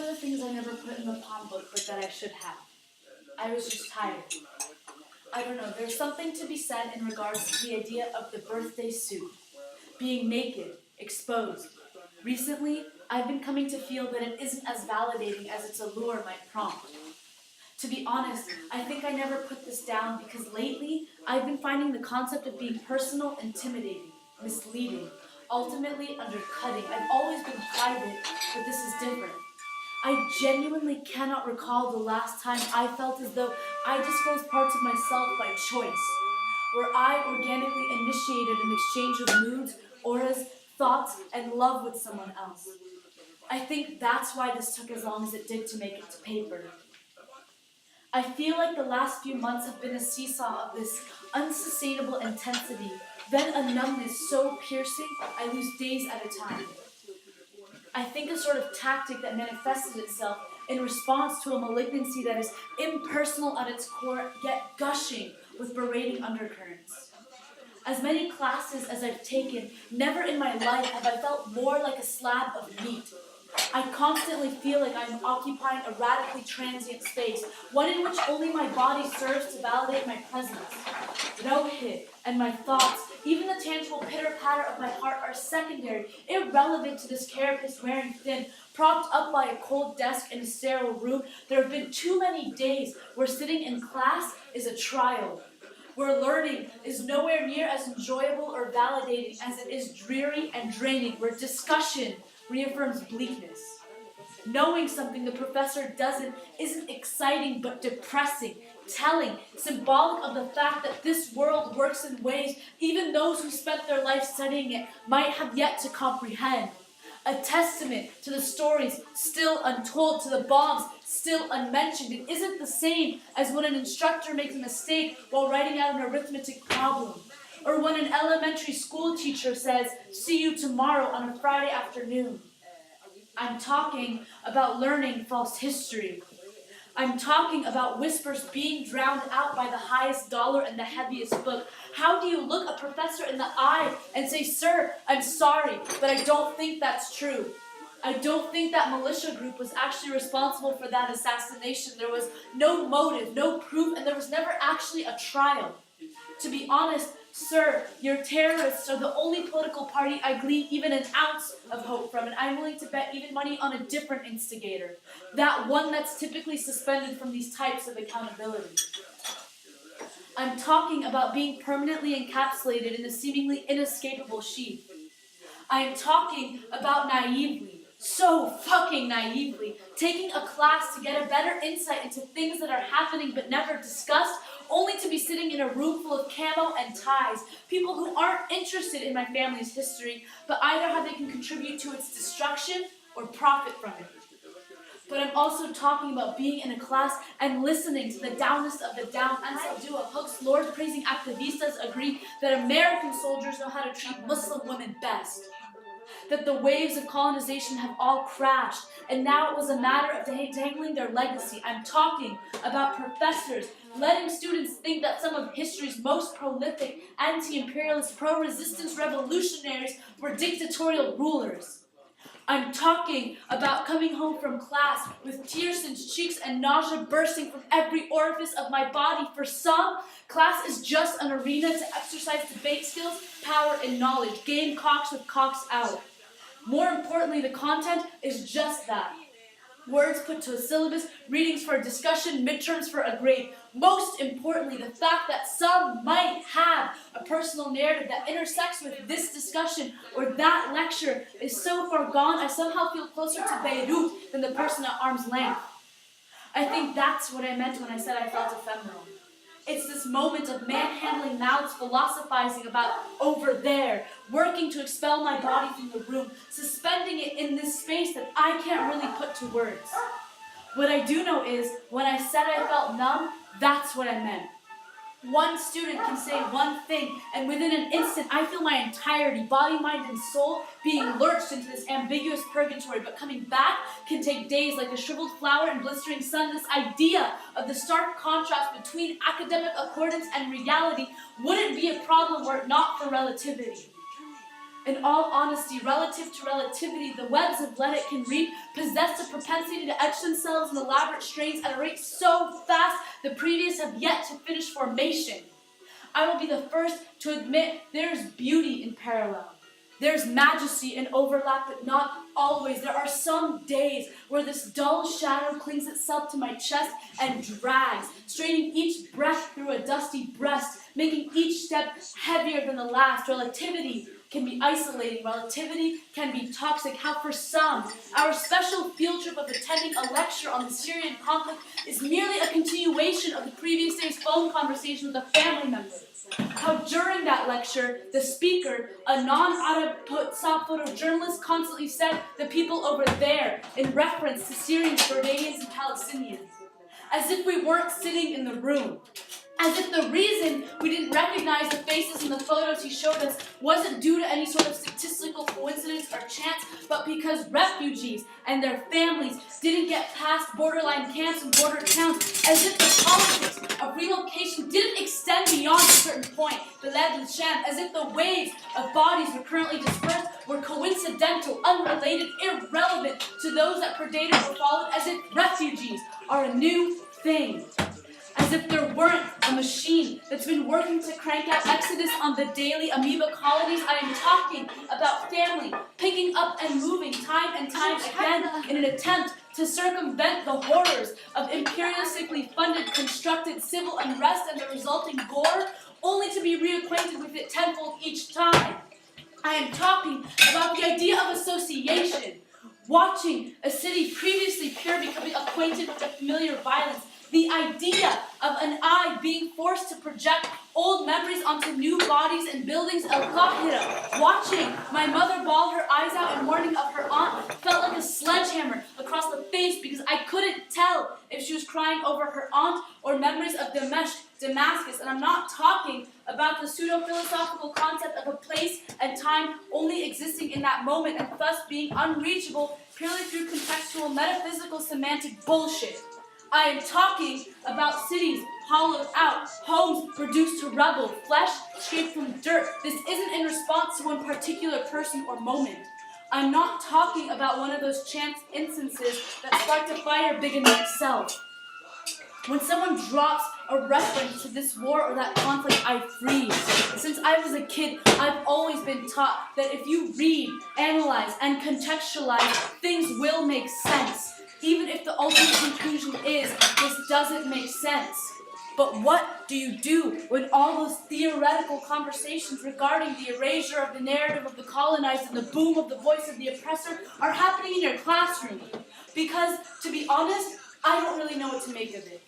the things I never put in the palm book, but that I should have. I was just tired. I don't know, there's something to be said in regards to the idea of the birthday suit. Being naked, exposed. Recently, I've been coming to feel that it isn't as validating as its allure might prompt. To be honest, I think I never put this down because lately, I've been finding the concept of being personal intimidating, misleading, ultimately undercutting. I've always been private, but this is different. I genuinely cannot recall the last time I felt as though I disclosed parts of myself by choice, where I organically initiated an exchange of moods, auras, thoughts, and love with someone else. I think that's why this took as long as it did to make it to paper. I feel like the last few months have been a seesaw of this unsustainable intensity, then a numbness so piercing I lose days at a time. I think a sort of tactic that manifested itself in response to a malignancy that is impersonal at its core, yet gushing with berating undercurrents. As many classes as I've taken, never in my life have I felt more like a slab of meat. I constantly feel like I'm occupying a radically transient space, one in which only my body serves to validate my presence. No hit, and my thoughts, even the tangible pitter-patter of my heart, are secondary, irrelevant to this carapace wearing thin, propped up by a cold desk in a sterile room. There have been too many days where sitting in class is a trial, where learning is nowhere near as enjoyable or validating as it is dreary and draining, where discussion reaffirms bleakness. Knowing something the professor doesn't isn't exciting but depressing, telling, symbolic of the fact that this world works in ways even those who spent their life studying it might have yet to comprehend. A testament to the stories still untold, to the bombs still unmentioned. It isn't the same as when an instructor makes a mistake while writing out an arithmetic problem, or when an elementary school teacher says, "See you tomorrow" on a Friday afternoon. I'm talking about learning false history. I'm talking about whispers being drowned out by the highest dollar and the heaviest book. How do you look a professor in the eye and say, "Sir, I'm sorry, but I don't think that's true. I don't think that militia group was actually responsible for that assassination. There was no motive, no proof, and there was never actually a trial. To be honest, sir, your terrorists are the only political party I glean even an ounce of hope from, and I'm willing to bet even money on a different instigator, that one that's typically suspended from these types of accountability." I'm talking about being permanently encapsulated in a seemingly inescapable sheath. I am talking about naively, so fucking naively, taking a class to get a better insight into things that are happening but never discussed, only to be sitting in a room full of camo and ties, people who aren't interested in my family's history, but either how they can contribute to its destruction or profit from it. But I'm also talking about being in a class and listening to the downest of the down. Ansel Dua, Hook's Lord-praising activistas agree that American soldiers know how to treat Muslim women best, that the waves of colonization have all crashed, and now it was a matter of dangling their legacy. I'm talking about professors letting students think that some of history's most prolific anti-imperialist, pro-resistance revolutionaries were dictatorial rulers. I'm talking about coming home from class with tears in cheeks and nausea bursting from every orifice of my body. For some, class is just an arena to exercise debate skills, power, and knowledge. Game cocks with cocks out. More importantly, the content is just that. Words put to a syllabus, readings for a discussion, midterms for a grade. Most importantly, the fact that some might have a personal narrative that intersects with this discussion or that lecture is so far gone, I somehow feel closer to Beirut than the person at arm's length. I think that's what I meant when I said I felt ephemeral. It's this moment of manhandling mouths, philosophizing about over there, working to expel my body from the room, suspending it in this space that I can't really put to words. What I do know is, when I said I felt numb, that's what I meant. One student can say one thing, and within an instant, I feel my entirety, body, mind, and soul, being lurched into this ambiguous purgatory. But coming back can take days, like a shriveled flower in blistering sun. This idea of the stark contrast between academic accordance and reality wouldn't be a problem were it not for relativity. In all honesty, relative to relativity, the webs of let it can reap possess the propensity to etch themselves in elaborate strains at a rate so fast the previous have yet to finish formation. I will be the first to admit there's beauty in parallel. There's majesty in overlap, but not always. There are some days where this dull shadow clings itself to my chest and drags, straining each breath through a dusty breast, making each step heavier than the last. Relativity can be isolating. Relativity can be toxic. How for some, our special field trip of attending a lecture on the Syrian conflict is merely a continuation of the previous day's phone conversation with a family member. How during that lecture, the speaker, a non-Arab photojournalist, constantly said the people over there in reference to Syrians, Jordanians, and Palestinians. As if we weren't sitting in the room. As if the reason we didn't recognize the faces in the photos he showed us wasn't due to any sort of statistical coincidence or chance, but because refugees and their families didn't get past borderline camps and border towns, as if the politics of relocation didn't extend beyond a certain point, Bilad al-Sham, as if the waves of bodies were currently dispersed were coincidental, unrelated, irrelevant to those that predated or followed, as if refugees are a new thing. As if there weren't a machine that's been working to crank out exodus on the daily amoeba colonies. I am talking about family picking up and moving time and time again in an attempt to circumvent the horrors of imperialistically funded, constructed civil unrest and the resulting gore, only to be reacquainted with it tenfold each time. I am talking about the idea of association, watching a city previously pure becoming acquainted with the familiar violence. The idea of an eye being forced to project old memories onto new bodies and buildings. Al-Qahira, watching my mother bawl her eyes out in mourning of her aunt, felt like a sledgehammer across the face because I couldn't tell if she was crying over her aunt or memories of Damascus. And I'm not talking about the pseudo-philosophical concept of a place and time only existing in that moment and thus being unreachable purely through contextual, metaphysical, semantic bullshit. I am talking about cities hollowed out, homes reduced to rubble, flesh scraped from dirt. This isn't in response to one particular person or moment. I'm not talking about one of those chance instances that sparked a fire big enough itself. When someone drops a reference to this war or that conflict, I freeze. Since I was a kid, I've always been taught that if you read, analyze, and contextualize, things will make sense. Even if the ultimate conclusion is, this doesn't make sense. But what do you do when all those theoretical conversations regarding the erasure of the narrative of the colonized and the boom of the voice of the oppressor are happening in your classroom? Because, to be honest, I don't really know what to make of it.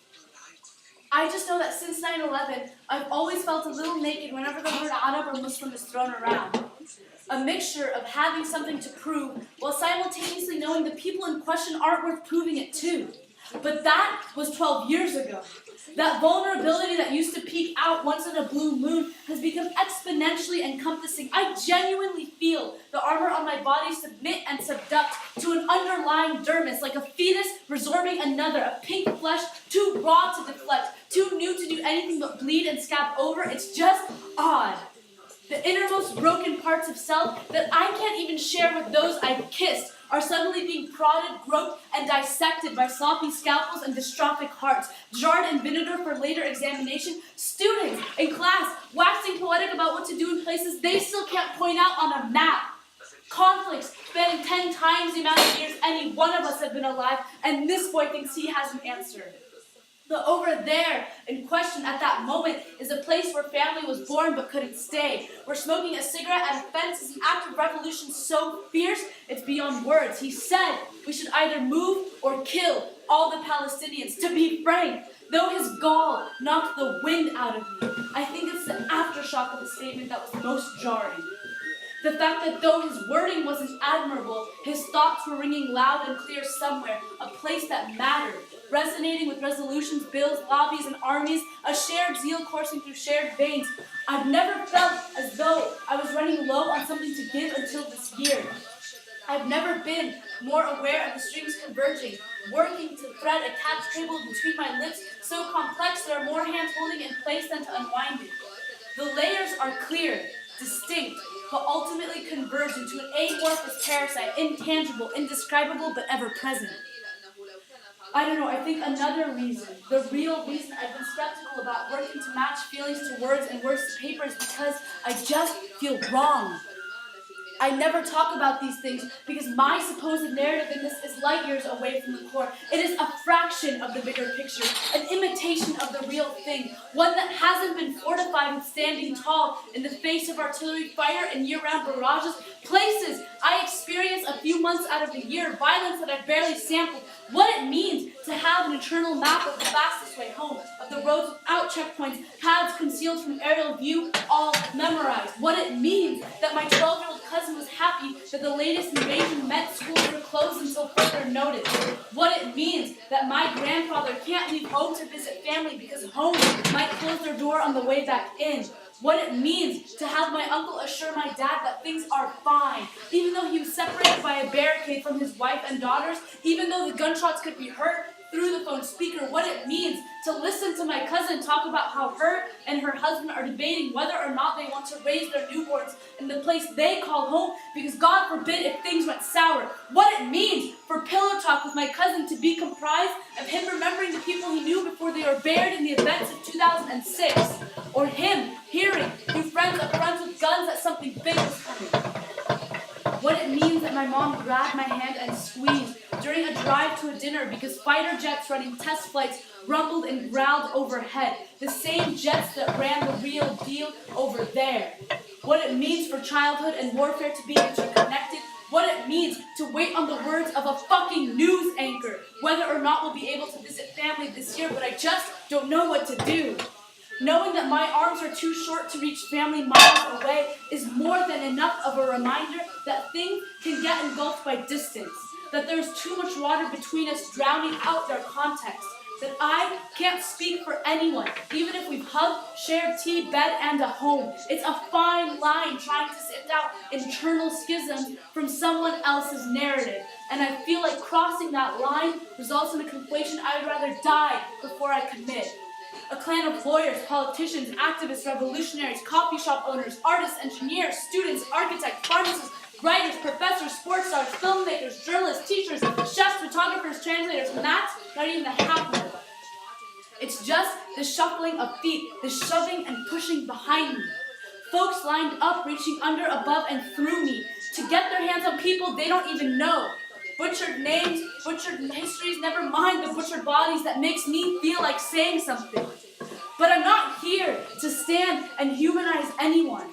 I just know that since 9/11, I've always felt a little naked whenever the word Arab or Muslim is thrown around. A mixture of having something to prove while simultaneously knowing the people in question aren't worth proving it to. But that was 12 years ago. That vulnerability that used to peek out once in a blue moon has become exponentially encompassing. I genuinely feel the armor on my body submit and subduct to an underlying dermis, like a fetus resorbing another, a pink flesh too raw to deflect, too new to do anything but bleed and scab over. It's just odd. The innermost broken parts of self that I can't even share with those I've kissed are suddenly being prodded, groped, and dissected by sloppy scalpels and dystrophic hearts, jarred in vinegar for later examination. Students in class waxing poetic about what to do in places they still can't point out on a map. Conflicts spanning 10 times the amount of years any one of us have been alive, and this boy thinks he has an answer. The over there in question at that moment is a place where family was born but couldn't stay, where smoking a cigarette at a fence is an act of revolution so fierce it's beyond words. He said we should either move or kill all the Palestinians. To be frank, though his gall knocked the wind out of me, I think it's the aftershock of the statement that was most jarring. The fact that though his wording wasn't admirable, his thoughts were ringing loud and clear somewhere, a place that mattered, resonating with resolutions, bills, lobbies, and armies, a shared zeal coursing through shared veins. I've never felt as though I was running low on something to give until this year. I've never been more aware of the strings converging, working to thread a catch cable between my lips, so complex there are more hands holding it in place than to unwind it. The layers are clear. distinct, but ultimately converge into an amorphous parasite, intangible, indescribable, but ever present. I don't know, I think another reason, the real reason I've been skeptical about working to match feelings to words and words to paper is because I just feel wrong. I never talk about these things because my supposed narrative in this is light years away from the core. It is a fraction of the bigger picture, an imitation of the real thing, one that hasn't been fortified with standing tall in the face of artillery fire and year-round barrages, places I experience a few months out of the year, violence that I barely sampled, what it means to have an eternal map of the fastest way home, of the roads without checkpoints, paths concealed from aerial view, all memorized. What it means that my 12-year-old cousin was happy that the latest invasion meant schools were closed until further notice. What it means that my grandfather can't leave home to visit family because home might close their door on the way back in. What it means to have my uncle assure my dad that things are fine, even though he was separated by a barricade from his wife and daughters, even though the gunshots could be heard through the phone speaker. What it means to listen to my cousin talk about how her and her husband are debating whether or not they want to raise their newborns in the place they call home because God forbid if things went sour. What it means for pillow talk with my cousin to be comprised of him remembering the people he knew before they were buried in the events of 2006, or him hearing through friends of friends with guns that something big was coming. What it means that my mom grabbed my hand and squeezed during a drive to a dinner because fighter jets running test flights rumbled and growled overhead, the same jets that ran the real deal over there. What it means for childhood and warfare to be interconnected, what it means to wait on the words of a fucking news anchor, whether or not we'll be able to visit family this year, but I just don't know what to do. Knowing that my arms are too short to reach family miles away is more than enough of a reminder that things can get engulfed by distance, that there's too much water between us drowning out their context, that I can't speak for anyone, even if we've hugged, shared tea, bed, and a home. It's a fine line trying to sift out internal schisms from someone else's narrative, and I feel like crossing that line results in a conflation I'd rather die before I commit. A clan of lawyers, politicians, activists, revolutionaries, coffee shop owners, artists, engineers, students, architects, pharmacists, writers, professors, sports stars, filmmakers, journalists, teachers, chefs, photographers, translators, and that's not even the half of it. It's just the shuffling of feet, the shoving and pushing behind me. Folks lined up, reaching under, above, and through me to get their hands on people they don't even know. Butchered names, butchered histories, never mind the butchered bodies that makes me feel like saying something. But I'm not here to stand and humanize anyone.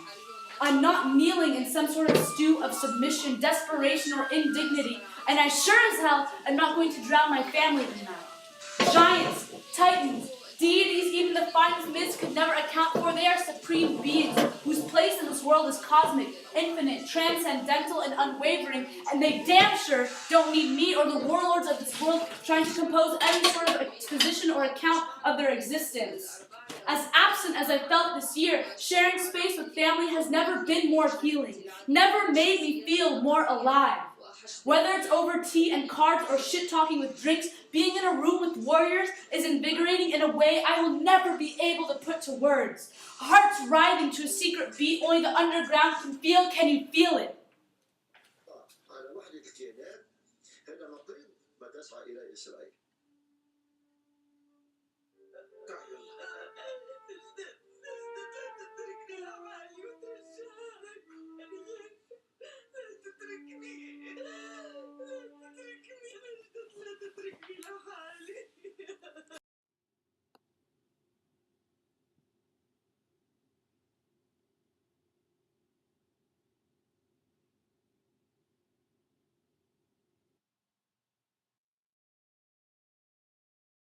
I'm not kneeling in some sort of stew of submission, desperation, or indignity, and I sure as hell am not going to drown my family in that. Giants, titans, deities even the finest myths could never account for. They are supreme beings whose place in this world is cosmic, infinite, transcendental, and unwavering, and they damn sure don't need me or the warlords of this world trying to compose any sort of exposition or account of their existence. As absent as I felt this year, sharing space with family has never been more healing, never made me feel more alive. Whether it's over tea and cards or shit-talking with drinks, being in a room with warriors is invigorating in a way I will never be able to put to words. Hearts writhing to a secret beat only the underground can feel. Can you feel it?